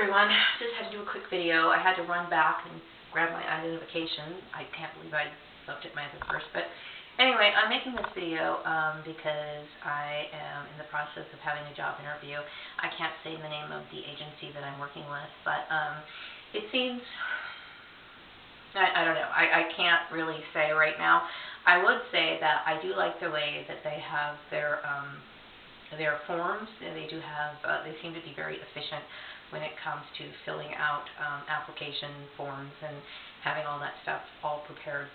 everyone, just had to do a quick video. I had to run back and grab my identification. I can't believe I looked at my other first, but anyway, I'm making this video because I am in the process of having a job interview. I can't say the name of the agency that I'm working with, but it seems, I don't know, I can't really say right now. I would say that I do like the way that they have their forms. They do have, they seem to be very efficient when it comes to filling out application forms and having all that stuff all prepared.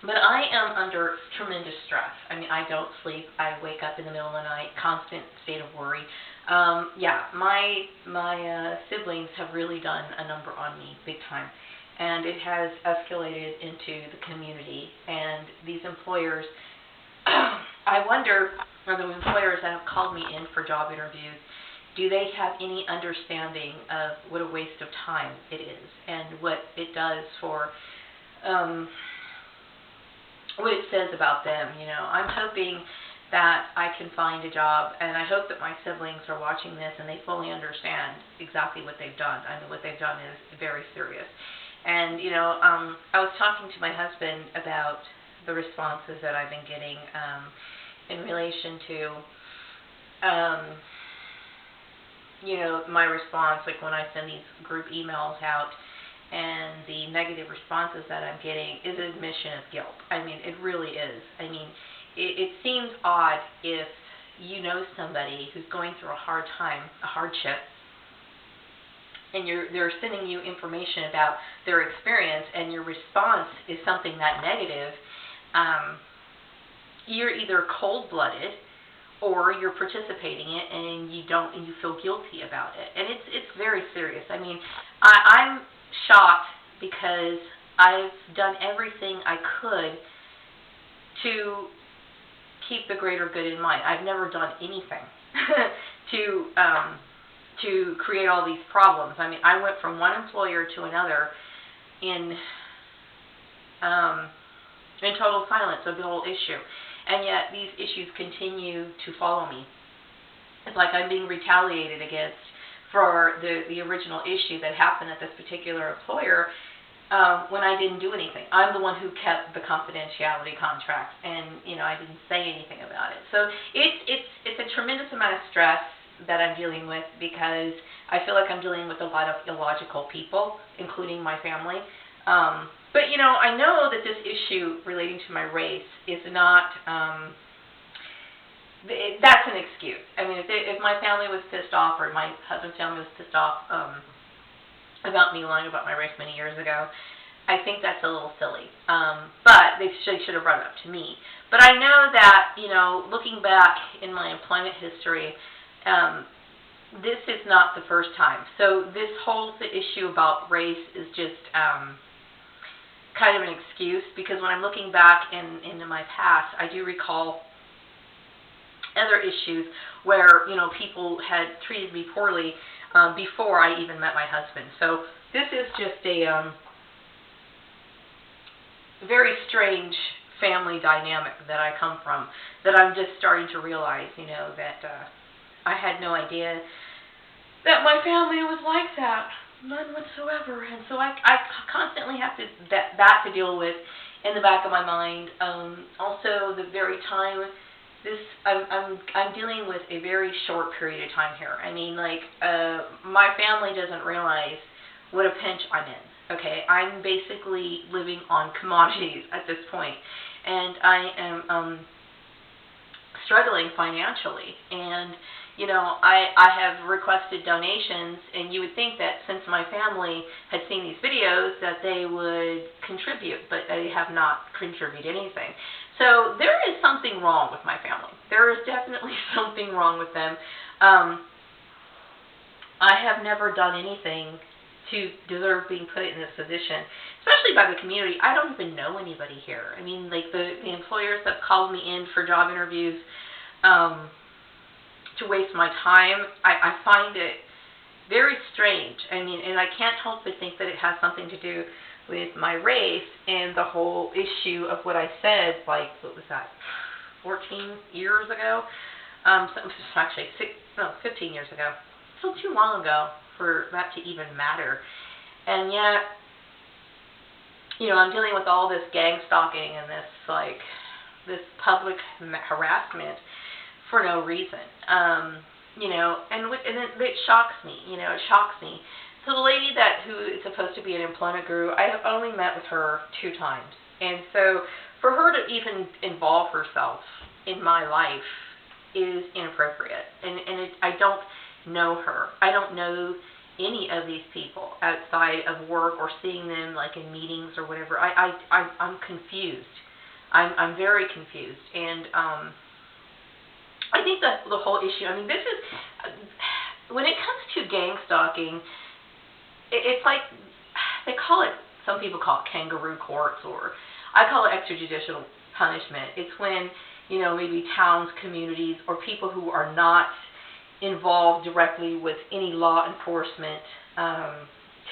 But I am under tremendous stress. I mean, I don't sleep. I wake up in the middle of the night, constant state of worry. Yeah, my siblings have really done a number on me, big time. And it has escalated into the community. And these employers, I wonder, or the employers that have called me in for job interviews, do they have any understanding of what a waste of time it is and what it does for, what it says about them? You know, I'm hoping that I can find a job, and I hope that my siblings are watching this and they fully understand exactly what they've done. I mean, what they've done is very serious. And, you know, I was talking to my husband about the responses that I've been getting in relation to, you know, my response, like when I send these group emails out, and the negative responses that I'm getting is an admission of guilt. I mean, it really is. I mean, it seems odd if you know somebody who's going through a hard time, a hardship, and they're sending you information about their experience, and your response is something that negative. You're either cold-blooded or you're participating in it and you feel guilty about it. And it's very serious. I mean, I'm shocked because I've done everything I could to keep the greater good in mind. I've never done anything to create all these problems. I mean, I went from one employer to another in total silence of the whole issue. And yet these issues continue to follow me. It's like I'm being retaliated against for the original issue that happened at this particular employer when I didn't do anything. I'm the one who kept the confidentiality contract, and you know, I didn't say anything about it. So it's a tremendous amount of stress that I'm dealing with, because I feel like I'm dealing with a lot of illogical people, including my family. But, you know, I know that this issue relating to my race is not, that's an excuse. I mean, if my family was pissed off, or my husband's family was pissed off about me lying about my race many years ago, I think that's a little silly. But they should have brought it up to me. But I know that, you know, looking back in my employment history, this is not the first time. So this whole issue about race is just kind of an excuse, because when I'm looking back into my past, I do recall other issues where, you know, people had treated me poorly before I even met my husband. So this is just a very strange family dynamic that I come from, that I'm just starting to realize, you know, that I had no idea that my family was like that. None whatsoever. And so I constantly have that to deal with in the back of my mind. Also, the very time I'm dealing with a very short period of time here. I mean, like, my family doesn't realize what a pinch I'm in. Okay, I'm basically living on commodities at this point, and I am struggling financially. And you know, I have requested donations, and you would think that since my family had seen these videos that they would contribute, but they have not contributed anything. So there is something wrong with my family. There is definitely something wrong with them. I have never done anything to deserve being put in this position, especially by the community. I don't even know anybody here. I mean, like the employers that called me in for job interviews, to waste my time, I find it very strange. I mean, and I can't help but think that it has something to do with my race and the whole issue of what I said, like, what was that, 14 years ago? Actually, 15 years ago. still too long ago for that to even matter. And yet, I'm dealing with all this gang stalking and this public harassment for no reason. And it shocks me. It shocks me. So the lady who is supposed to be an employment guru, I have only met with her 2 times. And so for her to even involve herself in my life is inappropriate. I don't know her. I don't know any of these people outside of work or seeing them like in meetings or whatever. I'm confused. I'm very confused. And I think that the whole issue, this is, when it comes to gang stalking, it's like, some people call it kangaroo courts, or I call it extrajudicial punishment. It's when, maybe towns, communities, or people who are not involved directly with any law enforcement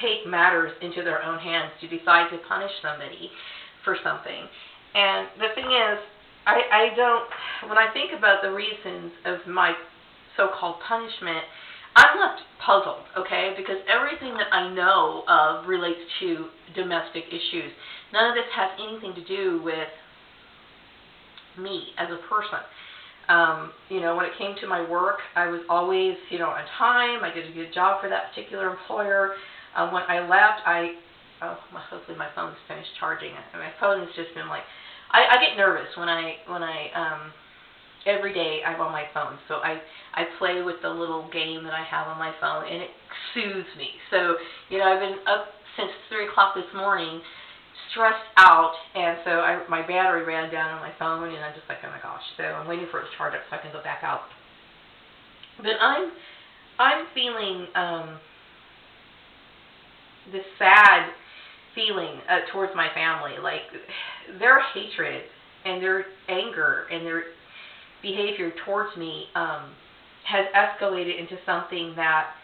take matters into their own hands to decide to punish somebody for something. And the thing is, when I think about the reasons of my so-called punishment, I'm left puzzled, okay, because everything that I know of relates to domestic issues. None of this has anything to do with me as a person. When it came to my work, I was always, on time. I did a good job for that particular employer. When I left, hopefully my phone's finished charging. My phone has just been like, I get nervous when I every day I'm on my phone. So I play with the little game that I have on my phone, and it soothes me. So, I've been up since 3 o'clock this morning, stressed out, and so my battery ran down on my phone, and I'm just like, oh my gosh. So I'm waiting for it to charge up so I can go back out. But I'm feeling this sad feeling towards my family. Like, their hatred and their anger and their behavior towards me has escalated into something that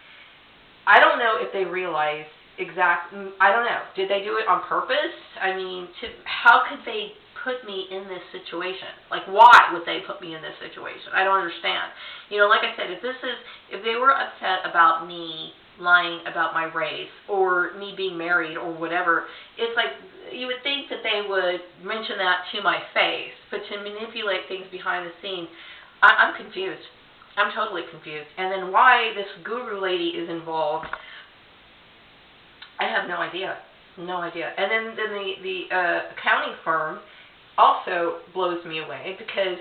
I don't know if they realize I don't know. Did they do it on purpose? How could they put me in this situation? Like, why would they put me in this situation? I don't understand. Like I said, if they were upset about me lying about my race or me being married or whatever, it's like you would think that they would mention that to my face, but to manipulate things behind the scenes, I'm confused. I'm totally confused. And then why this guru lady is involved, I have no idea. No idea. And then the accounting firm also blows me away because,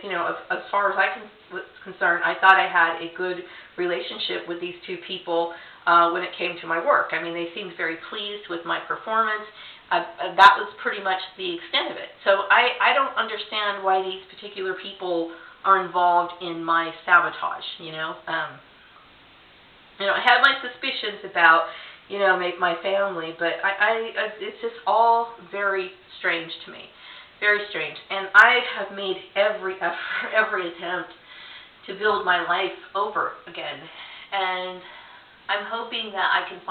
as far as I was concerned, I thought I had a good relationship with these 2 people when it came to my work. They seemed very pleased with my performance. That was pretty much the extent of it. So I don't understand why these particular people are involved in my sabotage, I have my suspicions about, my family, but it's just all very strange to me. Very strange. And I have made every effort, every attempt to build my life over again. And I'm hoping that I can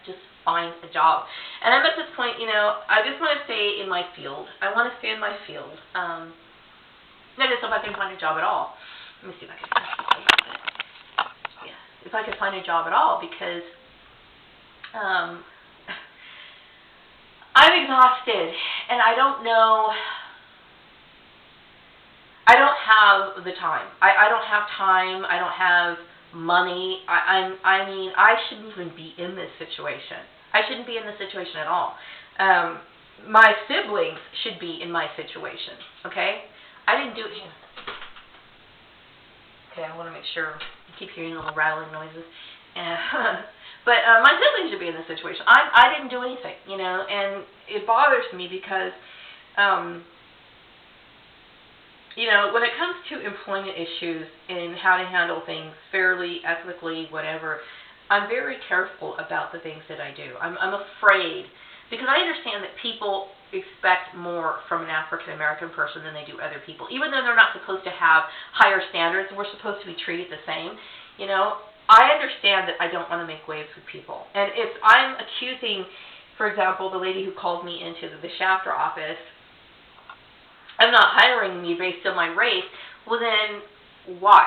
just find a job. And I'm at this point, I just want to stay in my field. I want to stay in my field. Not just if I can find a job at all. Let me see if I can find a job. Yeah, if I can find a job at all, because I'm exhausted, and I don't know. I don't have the time. I don't have time. I don't have money. I shouldn't even be in this situation. I shouldn't be in this situation at all. My siblings should be in my situation, okay? I didn't do it. Okay, I want to make sure. I keep hearing little rattling noises. But my siblings should be in this situation. I didn't do anything, and it bothers me because, when it comes to employment issues and how to handle things fairly, ethically, whatever, I'm very careful about the things that I do. I'm afraid, because I understand that people expect more from an African American person than they do other people. Even though they're not supposed to have higher standards, we're supposed to be treated the same. I understand that I don't want to make waves with people. And if I'm accusing, for example, the lady who called me into the Shafter office, I'm not hiring me based on my race, well then, why?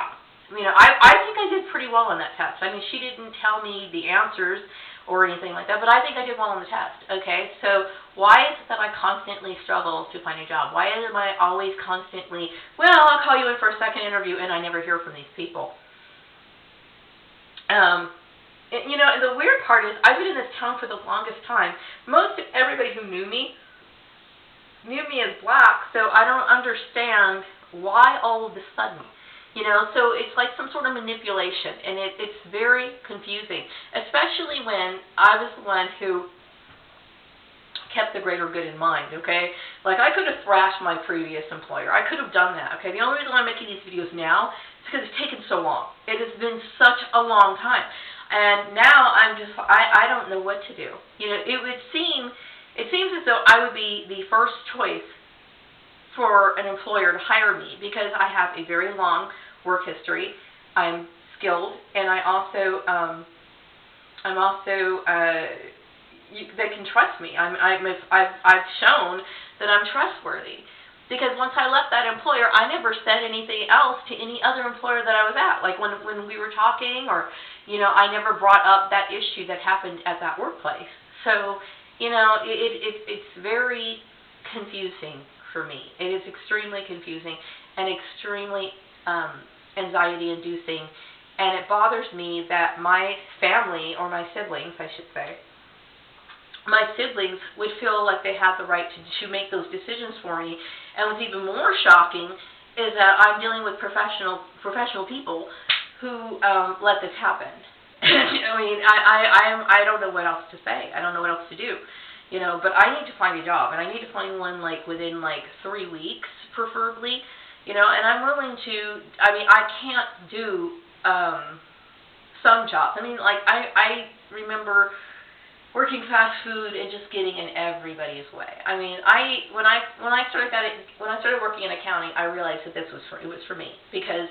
I think I did pretty well on that test. I mean, she didn't tell me the answers or anything like that, but I think I did well on the test, okay? So why is it that I constantly struggle to find a job? Why am I always constantly, well, I'll call you in for a second interview, and I never hear from these people? And the weird part is I've been in this town for the longest time. Most everybody who knew me as black, so I don't understand why all of a sudden. So it's like some sort of manipulation, and it's very confusing, especially when I was the one who kept the greater good in mind, okay? Like, I could have thrashed my previous employer. I could have done that, okay? The only reason I'm making these videos now is because it's taken so long. It has been such a long time. And now I don't know what to do. It seems as though I would be the first choice for an employer to hire me because I have a very long work history. I'm skilled, and they can trust me. I've shown that I'm trustworthy because once I left that employer, I never said anything else to any other employer that I was at. Like when we were talking, or I never brought up that issue that happened at that workplace. So it's very confusing for me. It is extremely confusing and extremely anxiety-inducing, and it bothers me that my family, or my siblings, I should say, my siblings would feel like they have the right to make those decisions for me. And what's even more shocking is that I'm dealing with professional people who let this happen. I mean, I don't know what else to say. I don't know what else to do. But I need to find a job, and I need to find one within 3 weeks, preferably. And I'm willing to. I mean, I can't do some jobs. I mean, I remember working fast food and just getting in everybody's way. I mean, when I started working in accounting, I realized that it was for me because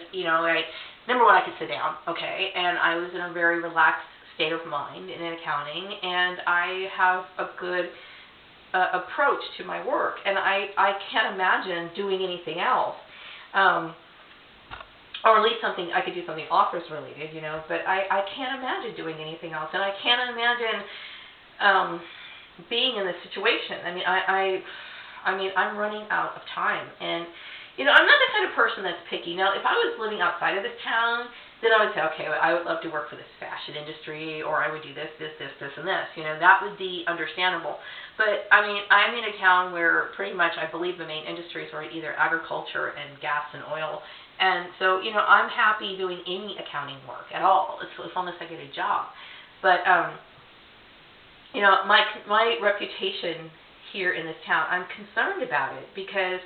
number one, I could sit down, okay, and I was in a very relaxed state of mind in accounting, and I have a good approach to my work, and I can't imagine doing anything else. Or at least I could do something office related, but I can't imagine doing anything else, and I can't imagine being in this situation. I mean, I'm running out of time, and I'm not the kind of person that's picky. Now, if I was living outside of this town, then I would say, okay, I would love to work for this fashion industry, or I would do this, and this. That would be understandable. But I mean, I'm in a town where pretty much I believe the main industries are either agriculture and gas and oil. And so, I'm happy doing any accounting work at all, as long as I get a job. But my reputation here in this town, I'm concerned about it because,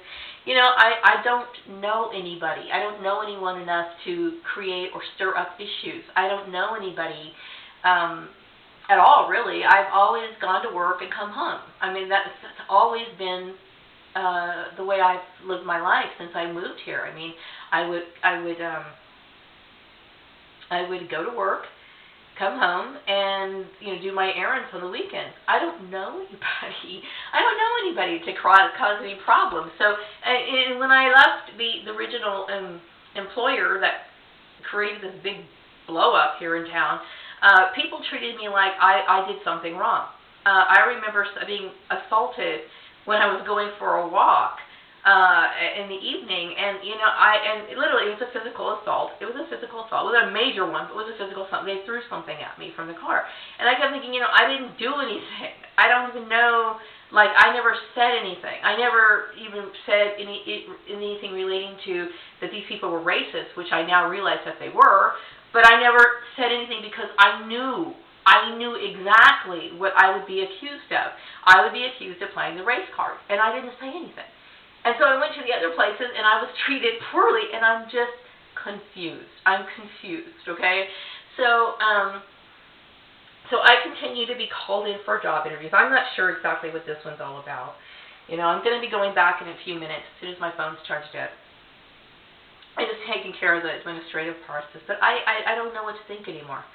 I don't know anybody. I don't know anyone enough to create or stir up issues. I don't know anybody at all, really. I've always gone to work and come home. I mean, that's always been the way I've lived my life since I moved here. I mean, I would go to work, come home, and do my errands on the weekends. I don't know anybody. I don't know anybody to cause any problems. So, and when I left the original employer that created this big blow up here in town, people treated me like I did something wrong. I remember being assaulted when I was going for a walk in the evening, and literally it was a physical assault. It was a physical assault. It was a major one, but it was a physical assault. They threw something at me from the car, and I kept thinking, I didn't do anything. I don't even know. I never said anything. I never even said anything relating to that these people were racist, which I now realize that they were. But I never said anything because I knew exactly what I would be accused of. I would be accused of playing the race card, and I didn't say anything. And so I went to the other places, and I was treated poorly, and I'm just confused. I'm confused, okay? So, so I continue to be called in for job interviews. I'm not sure exactly what this one's all about. I'm going to be going back in a few minutes as soon as my phone's charged up. I'm just taking care of the administrative process, but I don't know what to think anymore.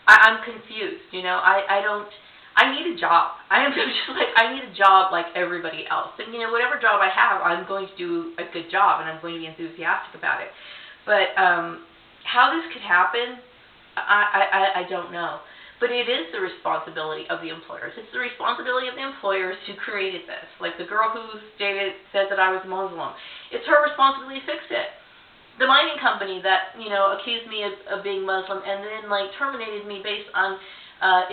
I'm confused, I need a job. I am just I need a job like everybody else. And, whatever job I have, I'm going to do a good job, and I'm going to be enthusiastic about it. But how this could happen, I don't know. But it is the responsibility of the employers. It's the responsibility of the employers who created this. Like the girl who said that I was Muslim. It's her responsibility to fix it. The mining company that, accused me of being Muslim and then, terminated me based on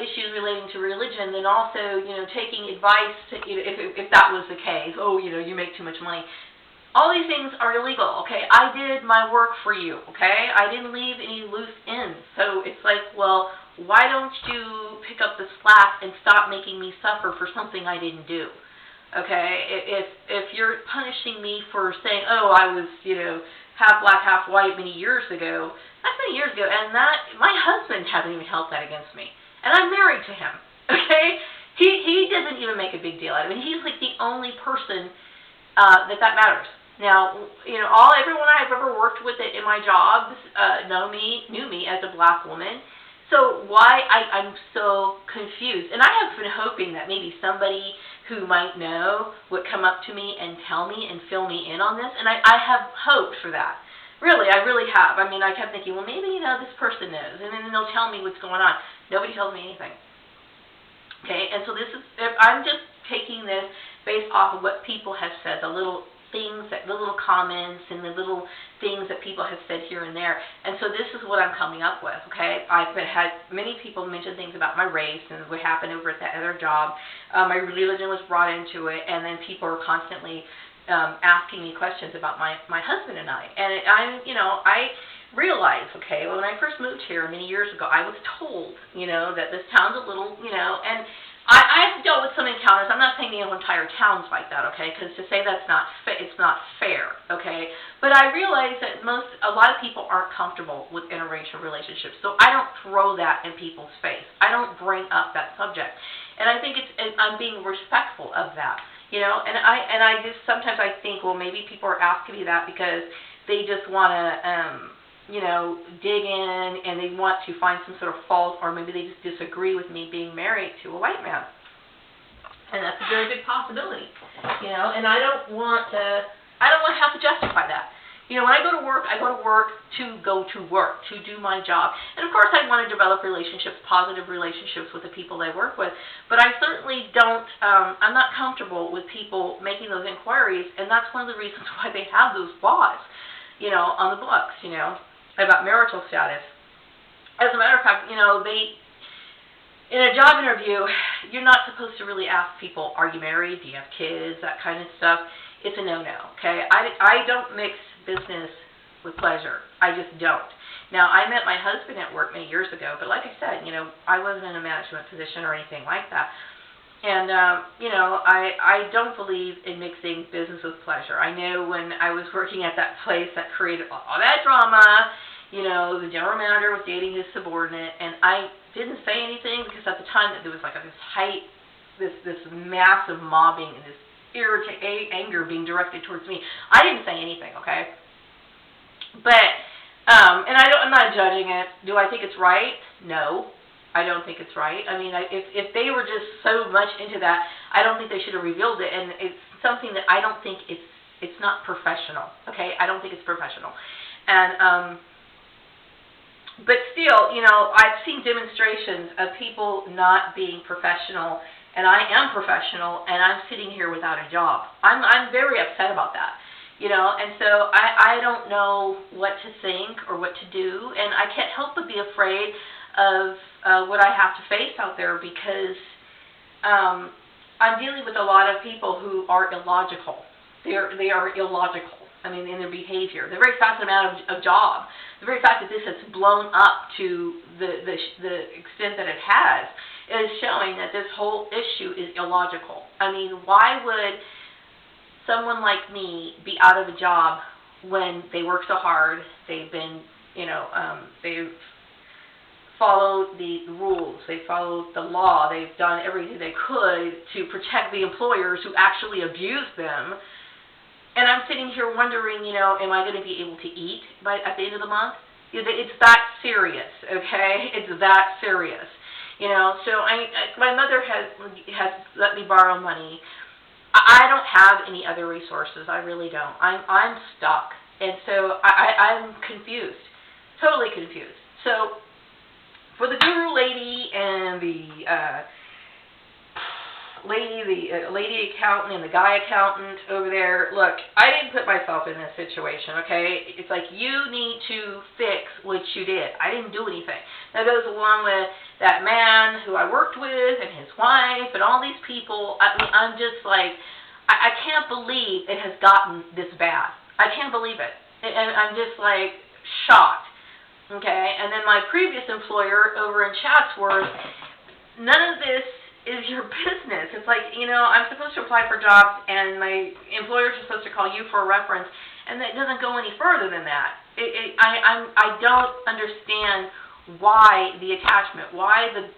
issues relating to religion, then also, taking advice, if that was the case. Oh, you make too much money. All these things are illegal, okay? I did my work for you, okay? I didn't leave any loose ends. So it's like, well, why don't you pick up the slack and stop making me suffer for something I didn't do? Okay? If you're punishing me for saying, oh, I was, half black, half white many years ago, that's many years ago, and that my husband hasn't even held that against me. And I'm married to him, okay? He doesn't even make a big deal out of it. He's like the only person that matters. Now, everyone I've ever worked with in my jobs knew me as a black woman. So why I'm so confused. And I have been hoping that maybe somebody who might know would come up to me and tell me and fill me in on this. And I have hoped for that. Really, I really have. I mean, I kept thinking, well, maybe, this person knows. And then they'll tell me what's going on. Nobody tells me anything. Okay, and so I'm just taking this based off of what people have said, the little things, the little comments and the little things that people have said here and there. And so this is what I'm coming up with, okay? I've had many people mention things about my race and what happened over at that other job. My religion was brought into it, and then people are constantly asking me questions about my husband and I. And I realized, okay, when I first moved here many years ago, I was told, that this town's a little, and I've dealt with some encounters. I'm not saying the entire town's like that, okay? Because to say that's it's not fair, okay? But I realize that a lot of people aren't comfortable with interracial relationships, so I don't throw that in people's face. I don't bring up that subject, and I think I'm being respectful of that, And I just sometimes I think, well, maybe people are asking me that because they just want to dig in and they want to find some sort of fault, or maybe they just disagree with me being married to a white man. And that's a very big possibility, and I don't want to have to justify that. When I go to work to work, to do my job. And of course I want to develop relationships, positive relationships with the people I work with, but I certainly don't, I'm not comfortable with people making those inquiries, and that's one of the reasons why they have those laws, on the books, about marital status. As a matter of fact, in a job interview, you're not supposed to really ask people, are you married, do you have kids, that kind of stuff. It's a no-no, okay? I don't mix business with pleasure. I just don't. Now, I met my husband at work many years ago, but like I said, I wasn't in a management position or anything like that. And, I don't believe in mixing business with pleasure. I know when I was working at that place that created all that drama, the general manager was dating his subordinate, and I didn't say anything because at the time there was this massive mobbing and this anger being directed towards me. I didn't say anything, okay? But, and I'm not judging it. Do I think it's right? No. I don't think it's right. I mean, if they were just so much into that, I don't think they should have revealed it, and it's something that I don't think it's not professional, okay? I don't think it's professional. And, but still, I've seen demonstrations of people not being professional, and I am professional, and I'm sitting here without a job. I'm very upset about that, and so I don't know what to think or what to do, and I can't help but be afraid of what I have to face out there, because I'm dealing with a lot of people who are illogical. They are illogical. I mean, in their behavior. The very fact of the matter of job, the very fact that this has blown up to the extent that it has, is showing that this whole issue is illogical. I mean, why would someone like me be out of a job when they work so hard, they've been, they've followed the rules, they followed the law, they've done everything they could to protect the employers who actually abuse them. And I'm sitting here wondering, am I going to be able to eat at the end of the month? It's that serious, okay? It's that serious. So my mother has let me borrow money. I don't have any other resources. I really don't. I'm stuck. And so I'm confused. Totally confused. So, for the guru lady and the lady accountant and the guy accountant over there, look, I didn't put myself in this situation, okay? It's like, you need to fix what you did. I didn't do anything. That goes along with that man who I worked with and his wife and all these people. I mean, I'm just like, I can't believe it has gotten this bad. I can't believe it. And I'm just like shocked, okay? And then my previous employer over in Chatsworth, none of this is your business. It's like, you know, I'm supposed to apply for jobs and my employers are supposed to call you for a reference, and it doesn't go any further than that. I don't understand why the attachment, why the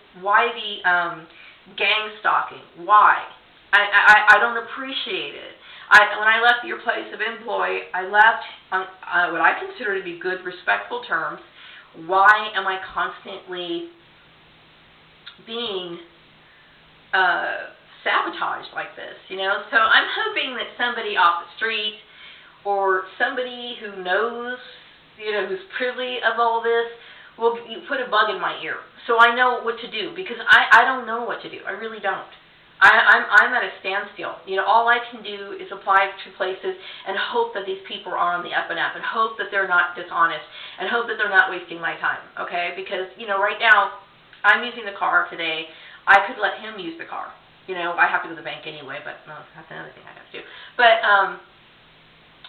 gang stalking, why? I don't appreciate it. When I left your place of employ, I left on what I consider to be good, respectful terms. Why am I constantly being sabotaged like this, you know? So I'm hoping that somebody off the street or somebody who knows, you know, who's privy of all this will put a bug in my ear so I know what to do, because I don't know what to do. I really don't. I'm at a standstill. You know, all I can do is apply to places and hope that these people are on the up and up, and hope that they're not dishonest, and hope that they're not wasting my time, okay? Because, you know, right now, I'm using the car today. I could let him use the car. You know, I have to go to the bank anyway, but no, that's another thing I have to do. But,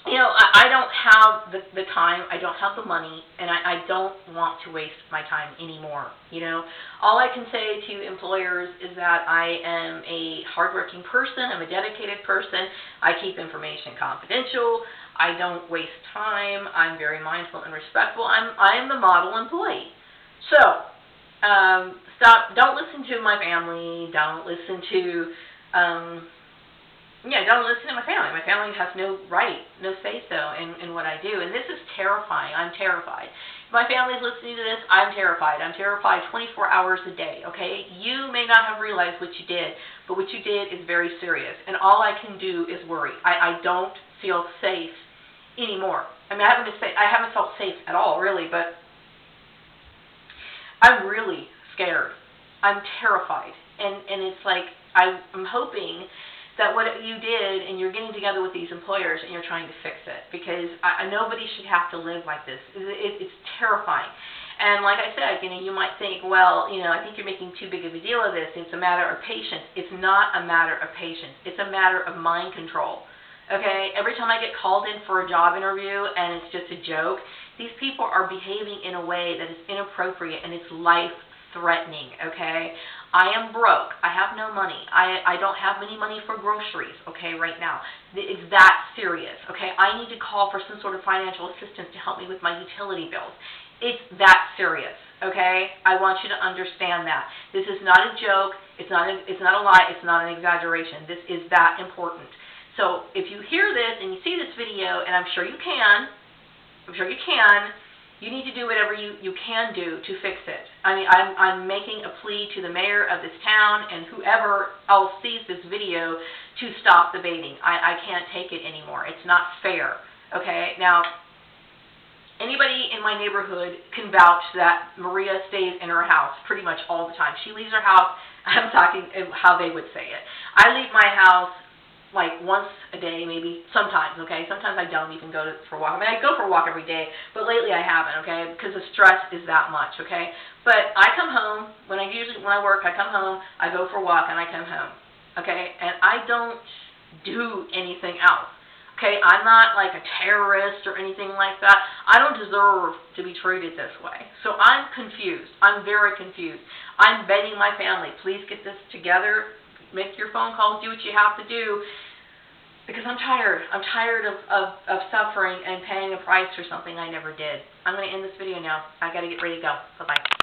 you know, I don't have the time, I don't have the money, and I don't want to waste my time anymore, you know. All I can say to employers is that I am a hardworking person, I'm a dedicated person, I keep information confidential, I don't waste time, I'm very mindful and respectful, I am the model employee. So, don't listen to my family, don't listen to, don't listen to my family. My family has no right, no say-so in what I do, and this is terrifying. I'm terrified. If my family's listening to this, I'm terrified. I'm terrified 24 hours a day, okay? You may not have realized what you did, but what you did is very serious, and all I can do is worry. I don't feel safe anymore. I mean, I haven't felt safe at all, really, but I'm really scared. I'm terrified. And it's like, I'm hoping that what you did, and you're getting together with these employers and you're trying to fix it, because nobody should have to live like this. It's terrifying. And like I said, you know, you might think, well, you know, I think you're making too big of a deal of this. It's a matter of patience. It's not a matter of patience. It's a matter of mind control. Okay? Every time I get called in for a job interview and it's just a joke, these people are behaving in a way that is inappropriate and it's life-threatening, okay? I am broke. I have no money. I don't have any money for groceries, okay, right now. It's that serious, okay? I need to call for some sort of financial assistance to help me with my utility bills. It's that serious, okay? I want you to understand that. This is not a joke. It's not a lie. It's not an exaggeration. This is that important. So if you hear this and you see this video, and I'm sure you can, you need to do whatever you can do to fix it. I mean, I'm making a plea to the mayor of this town and whoever else sees this video to stop the baiting. I can't take it anymore. It's not fair, okay? Now, anybody in my neighborhood can vouch that Maria stays in her house pretty much all the time. She leaves her house. I'm talking how they would say it. I leave my house like once a day, maybe, sometimes, okay? Sometimes I don't even go for a walk. I mean, I go for a walk every day, but lately I haven't, okay? Because the stress is that much, okay? But I come home, when I work, I come home, I go for a walk, and I come home, okay? And I don't do anything else, okay? I'm not like a terrorist or anything like that. I don't deserve to be treated this way. So I'm confused. I'm very confused. I'm begging my family, please get this together. Make your phone calls, do what you have to do, because I'm tired. I'm tired of suffering and paying a price for something I never did. I'm going to end this video now. I got to get ready to go. Bye-bye.